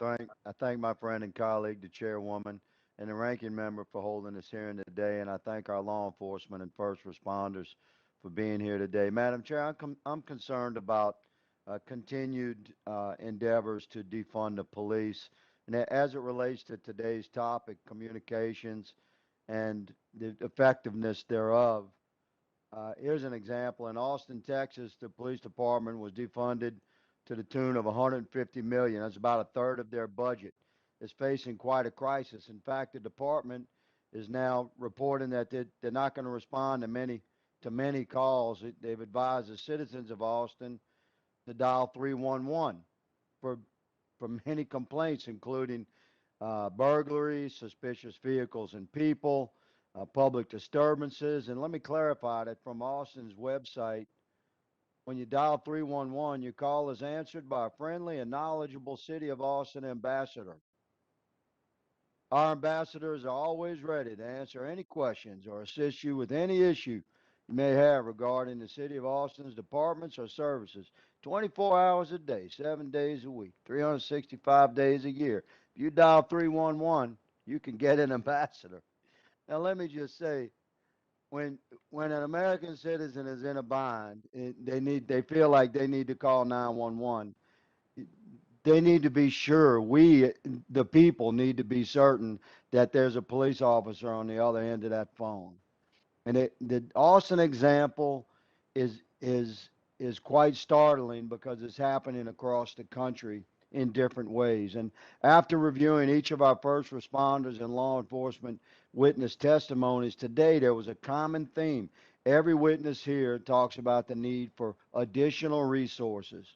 I thank my friend and colleague, the chairwoman, and the ranking member for holding this hearing today, and I thank our law enforcement and first responders for being here today. Madam Chair, I'm concerned about continued endeavors to defund the police, and as it relates to today's topic, communications and the effectiveness thereof. Here's an example. In Austin, Texas, the police department was defunded to the tune of 150 million. That's about a third of their budget. It's facing quite a crisis. In fact, the department is now reporting that they're not going to respond to many calls. They've advised the citizens of Austin to dial 311 for many complaints, including burglaries, suspicious vehicles and people, public disturbances. And let me clarify that from Austin's website, when you dial 311, your call is answered by a friendly and knowledgeable City of Austin ambassador. Our ambassadors are always ready to answer any questions or assist you with any issue you may have regarding the City of Austin's departments or services 24 hours a day, 7 days a week, 365 days a year. If you dial 311, you can get an ambassador. Now, let me just say, when when an American citizen is in a bind, they feel like they need to call 911. They need to be sure, we the people need to be certain that there's a police officer on the other end of that phone. And the Austin example is quite startling because it's happening across the country in different ways. And after reviewing each of our first responders and law enforcement witness testimonies today, there was a common theme. Every witness here talks about the need for additional resources.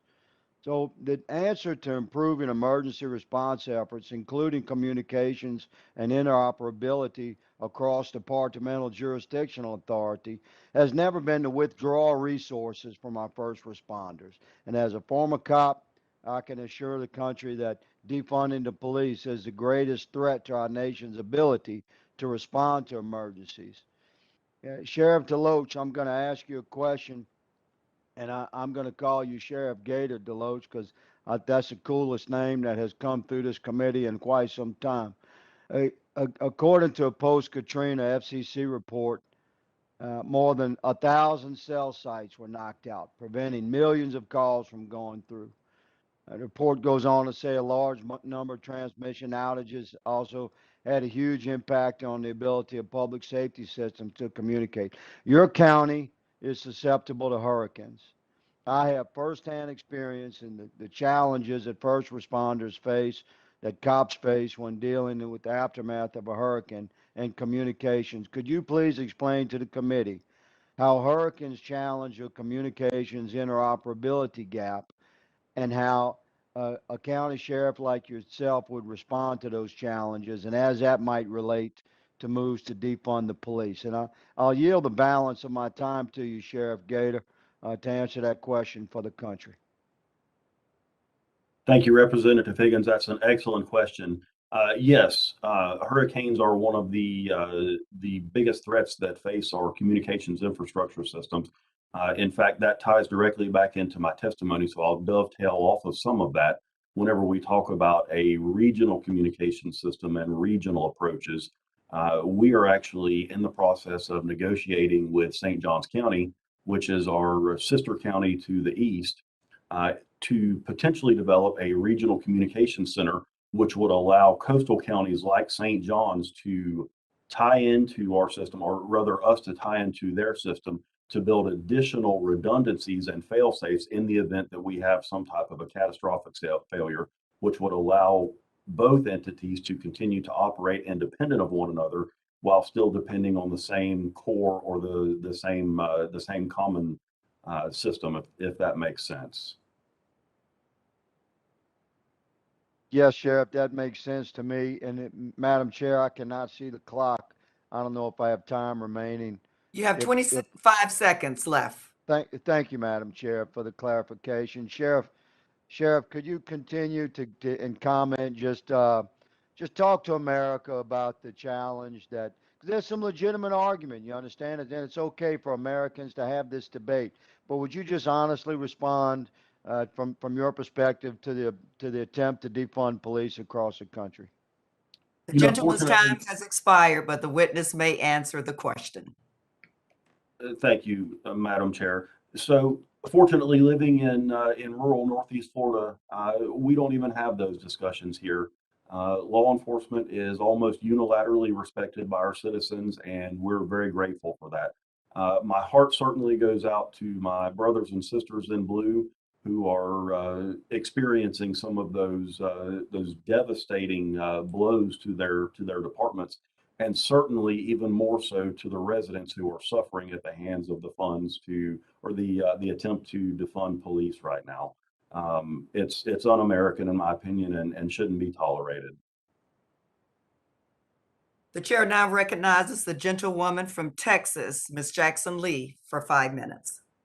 So the answer to improving emergency response efforts, including communications and interoperability across departmental jurisdictional authority, has never been to withdraw resources from our first responders. And as a former cop, I can assure the country that defunding the police is the greatest threat to our nation's ability to respond to emergencies. Sheriff DeLoach, I'm going to ask you a question, and I'm going to call you Sheriff Gator Deloach because that's the coolest name that has come through this committee in quite some time. According to a post-Katrina FCC report, more than 1,000 cell sites were knocked out, preventing millions of calls from going through. The report goes on to say a large number of transmission outages also had a huge impact on the ability of public safety systems to communicate. Your county is susceptible to hurricanes. I have firsthand experience in the challenges that first responders face, that cops face when dealing with the aftermath of a hurricane and communications. Could you please explain to the committee how hurricanes challenge your communications interoperability gap and how a county sheriff like yourself would respond to those challenges, and as that might relate to moves to defund the police? And I'll yield the balance of my time to you, Sheriff Gator, to answer that question for the country. Thank you, Representative Higgins. That's an excellent question. Yes, hurricanes are one of the biggest threats that face our communications infrastructure systems. In fact, that ties directly back into my testimony, so I'll dovetail off of some of that whenever we talk about a regional communication system and regional approaches. We are actually in the process of negotiating with St. Johns County, which is our sister county to the east, to potentially develop a regional communication center, which would allow coastal counties like St. John's to tie into our system, or rather us to tie into their system, to build additional redundancies and fail safes in the event that we have some type of a catastrophic failure, which would allow both entities to continue to operate independent of one another while still depending on the same core or the same common system, if that makes sense. Yes, Sheriff, that makes sense to me. And Madam Chair, I cannot see the clock. I don't know if I have time remaining. You have If 25 seconds left. thank you, Madam Chair, for the clarification. Sheriff, could you continue to and comment, just talk to America about the challenge that, 'cause there's some legitimate argument, you understand, and it's okay for Americans to have this debate. But would you just honestly respond from your perspective to the attempt to defund police across the country. The You know, gentleman's time fortunately, has expired, but the witness may answer the question. thank you, Madam Chair. So fortunately, living in rural Northeast Florida, we don't even have those discussions here. Law enforcement is almost unilaterally respected by our citizens, and we're very grateful for that. My heart certainly goes out to my brothers and sisters in blue who are experiencing some of those devastating blows to their departments, and certainly even more so to the residents who are suffering at the hands of the funds to or the attempt to defund police right now. It's un-American in my opinion, and shouldn't be tolerated. The chair now recognizes the gentlewoman from Texas, Ms. Jackson Lee, for 5 minutes.